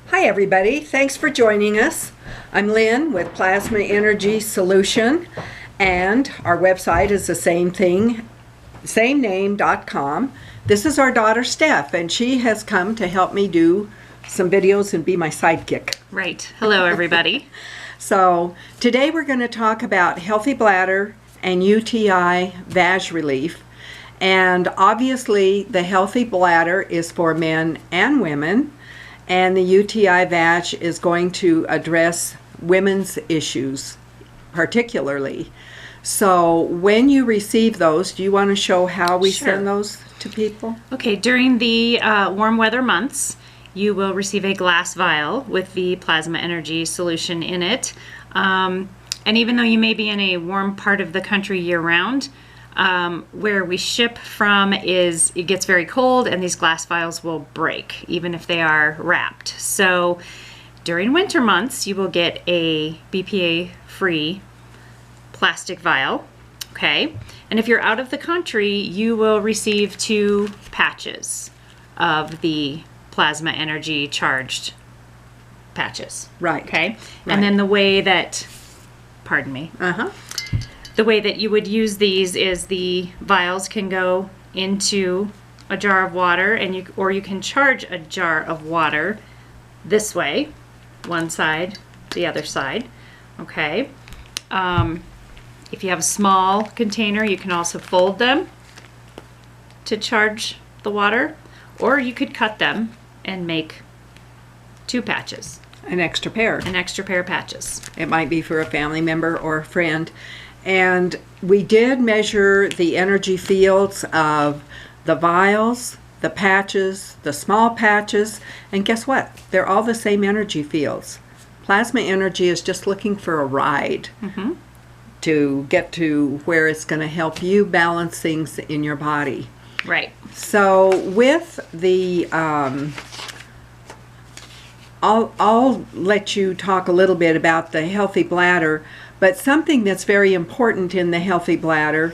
Hi everybody, thanks for joining us. I'm Lynn with Plasma Energy Solution, and our website is the same thing, samename.com. This is our daughter Steph, and she has come to help me do some videos and be my sidekick. Right. Hello everybody. So today we're going to talk about healthy bladder and UTI-Vag relief. And obviously the healthy bladder is for men and women, and the UTI-Vag is going to address women's issues particularly. So when you receive those, do you want to show how we send those to people? Okay, during the warm weather months, you will receive a glass vial with the Plasma Energy solution in it. And even though you may be in a warm part of the country year-round, where we ship from it gets very cold, and these glass vials will break even if they are wrapped. So during winter months you will get a BPA-free plastic vial, okay? And if you're out of the country, you will receive 2 patches of the Plasma Energy charged patches. Right. Okay? Right. And then the way that, pardon me. The way that you would use these is the vials can go into a jar of water, and you can charge a jar of water this way, one side, the other side. Okay. If you have a small container, you can also fold them to charge the water, or you could cut them and make 2 patches. An extra pair. An extra pair of patches. It might be for a family member or a friend. And we did measure the energy fields of the vials, the patches, the small patches, and guess what? They're all the same energy fields. Plasma Energy is just looking for a ride to get to where it's going to help you balance things in your body. Right. So with the, I'll let you talk a little bit about the healthy bladder. But something that's very important in the healthy bladder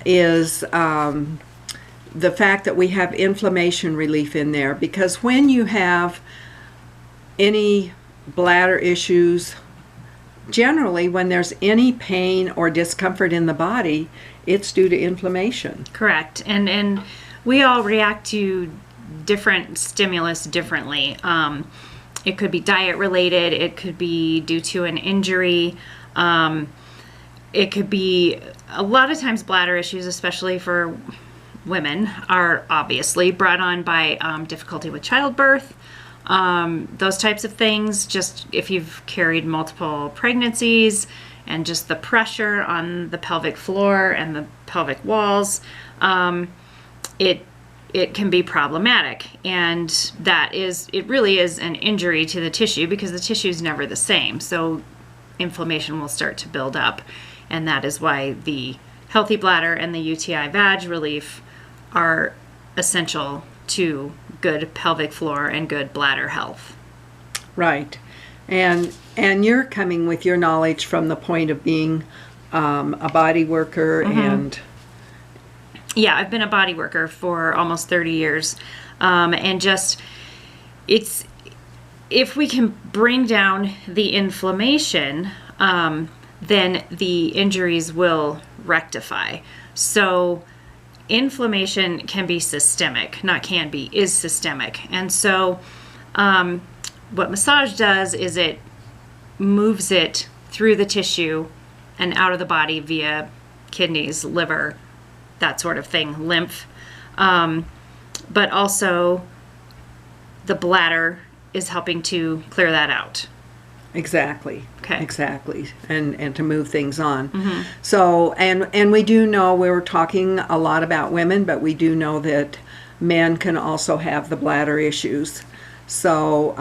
is the fact that we have inflammation relief in there. Because when you have any bladder issues, generally when there's any pain or discomfort in the body, it's due to inflammation. Correct. And we all react to different stimulus differently. It could be diet related. It could be due to an injury. It could be, a lot of times bladder issues, especially for women, are obviously brought on by difficulty with childbirth, those types of things. Just if you've carried multiple pregnancies and just the pressure on the pelvic floor and the pelvic walls, it can be problematic, and it really is an injury to the tissue, because the tissue is never the same. So inflammation will start to build up, and that is why the healthy bladder and the UTI-Vag relief are essential to good pelvic floor and good bladder health. Right. And you're coming with your knowledge from the point of being a body worker and... Yeah, I've been a body worker for almost 30 years, and just, if we can bring down the inflammation, then the injuries will rectify. So inflammation can be systemic, is systemic. And so what massage does is it moves it through the tissue and out of the body via kidneys, liver, that sort of thing, lymph. But also the bladder is helping to clear that out. Exactly. Okay. Exactly. And to move things on. So, and we do know, we were talking a lot about women, but we do know that men can also have the bladder issues. So,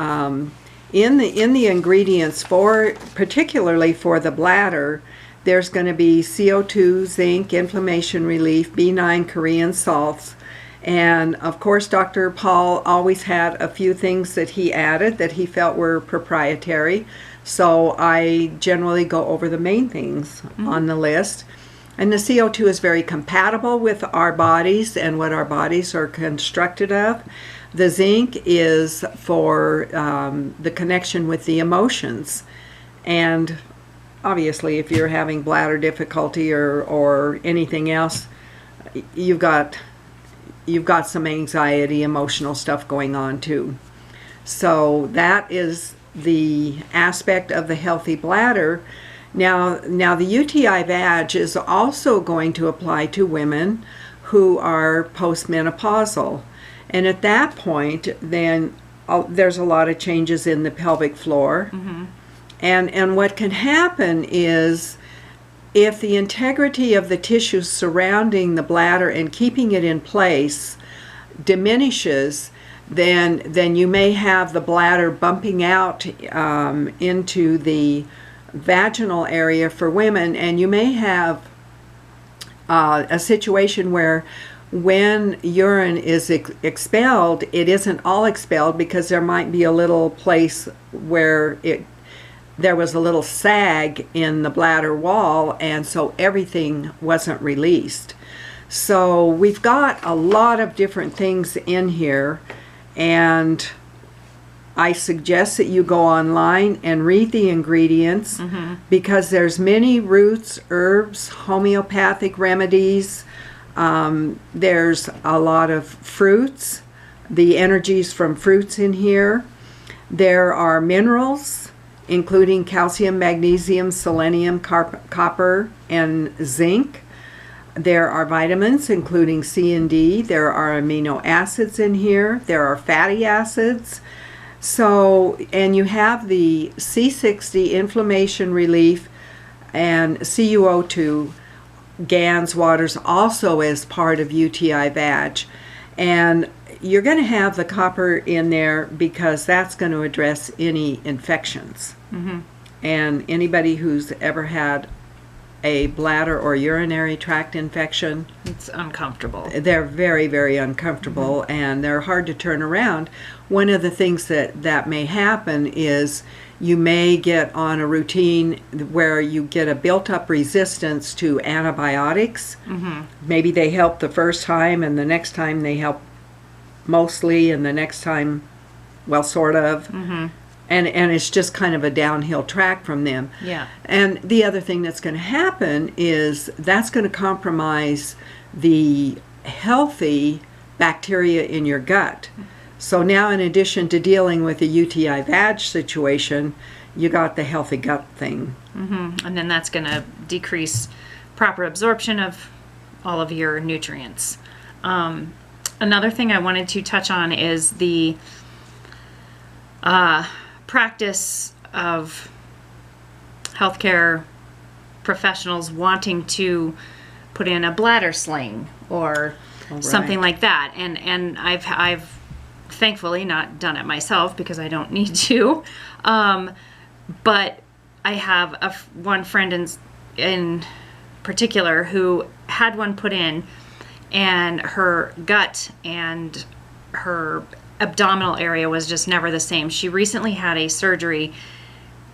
in the ingredients particularly for the bladder, there's going to be CO2, zinc, inflammation relief, B9 Korean salts, and of course Dr. Paul always had a few things that he added that he felt were proprietary. So I generally go over the main things on the list. And the CO2 is very compatible with our bodies and what our bodies are constructed of. The zinc is for the connection with the emotions. And obviously, if you're having bladder difficulty or anything else, you've got some anxiety, emotional stuff going on too. So that is the aspect of the healthy bladder. Now the UTI-Vag is also going to apply to women who are postmenopausal. And at that point, then there's a lot of changes in the pelvic floor. Mm-hmm. And what can happen is, if the integrity of the tissues surrounding the bladder and keeping it in place diminishes, then you may have the bladder bumping out into the vaginal area for women, and you may have a situation where when urine is expelled, it isn't all expelled, because there might be a little place where there was a little sag in the bladder wall, and so everything wasn't released. So we've got a lot of different things in here, and I suggest that you go online and read the ingredients, because there's many roots, herbs, homeopathic remedies. There's a lot of fruits, the energies from fruits in here. There are minerals, including calcium, magnesium, selenium, copper, and zinc. There are vitamins, including C and D. There are amino acids in here. There are fatty acids. So, and you have the C60 inflammation relief and CuO2 GANS waters also as part of UTI-Vag. And you're going to have the copper in there because that's going to address any infections. Mm-hmm. And anybody who's ever had a bladder or urinary tract infection, it's uncomfortable. They're very, very uncomfortable, mm-hmm. and they're hard to turn around. One of the things that may happen is you may get on a routine where you get a built-up resistance to antibiotics. Mm-hmm. Maybe they help the first time, and the next time they help mostly, and the next time, well, sort of. Mm-hmm. And it's just kind of a downhill track from them. Yeah. And the other thing that's going to happen is that's going to compromise the healthy bacteria in your gut. So now, in addition to dealing with the UTI-Vag situation, you got the healthy gut thing. Mm-hmm. And then that's going to decrease proper absorption of all of your nutrients. Another thing I wanted to touch on is the practice of healthcare professionals wanting to put in a bladder sling or something like that. And I've thankfully not done it myself because I don't need to. But I have one friend in particular who had one put in, and her gut and her abdominal area was just never the same. She recently had a surgery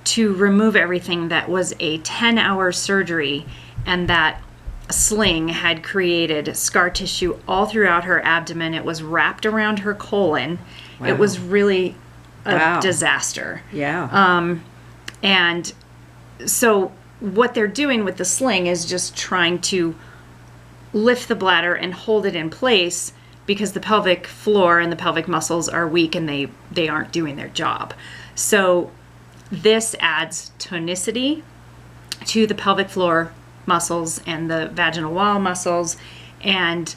to remove everything. That was a 10-hour surgery, and that sling had created scar tissue all throughout her abdomen. It was wrapped around her colon. Wow. It was really a disaster. Yeah. And so what they're doing with the sling is just trying to lift the bladder and hold it in place, because the pelvic floor and the pelvic muscles are weak and they aren't doing their job. So this adds tonicity to the pelvic floor muscles and the vaginal wall muscles, and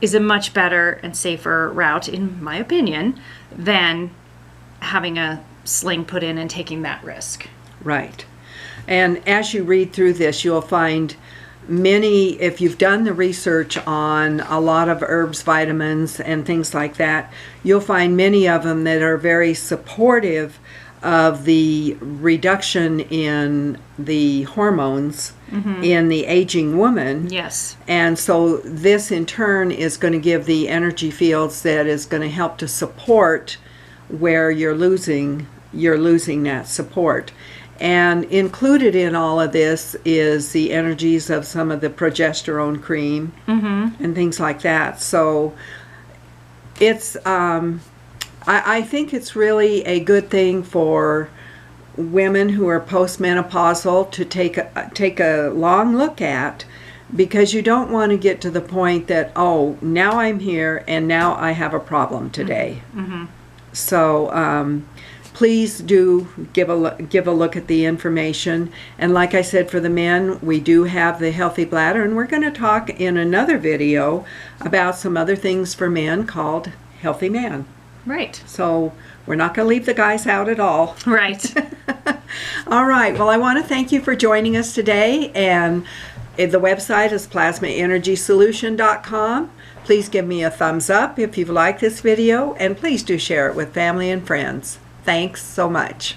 is a much better and safer route, in my opinion, than having a sling put in and taking that risk. Right. And as you read through this, you'll find many, if you've done the research on a lot of herbs, vitamins, and things like that, you'll find many of them that are very supportive of the reduction in the hormones in the aging woman. Yes. And so this in turn is going to give the energy fields that is going to help to support where you're losing that support. And included in all of this is the energies of some of the progesterone cream and things like that. So it's I think it's really a good thing for women who are postmenopausal to take a long look at, because you don't want to get to the point that, oh, now I'm here and now I have a problem today. Mm-hmm. So please do give a look at the information. And like I said, for the men, we do have the healthy bladder, and we're going to talk in another video about some other things for men called Healthy Man. Right. So we're not going to leave the guys out at all. Right. All right. Well, I want to thank you for joining us today. And the website is plasmaenergysolution.com. Please give me a thumbs up if you've liked this video, and please do share it with family and friends. Thanks so much.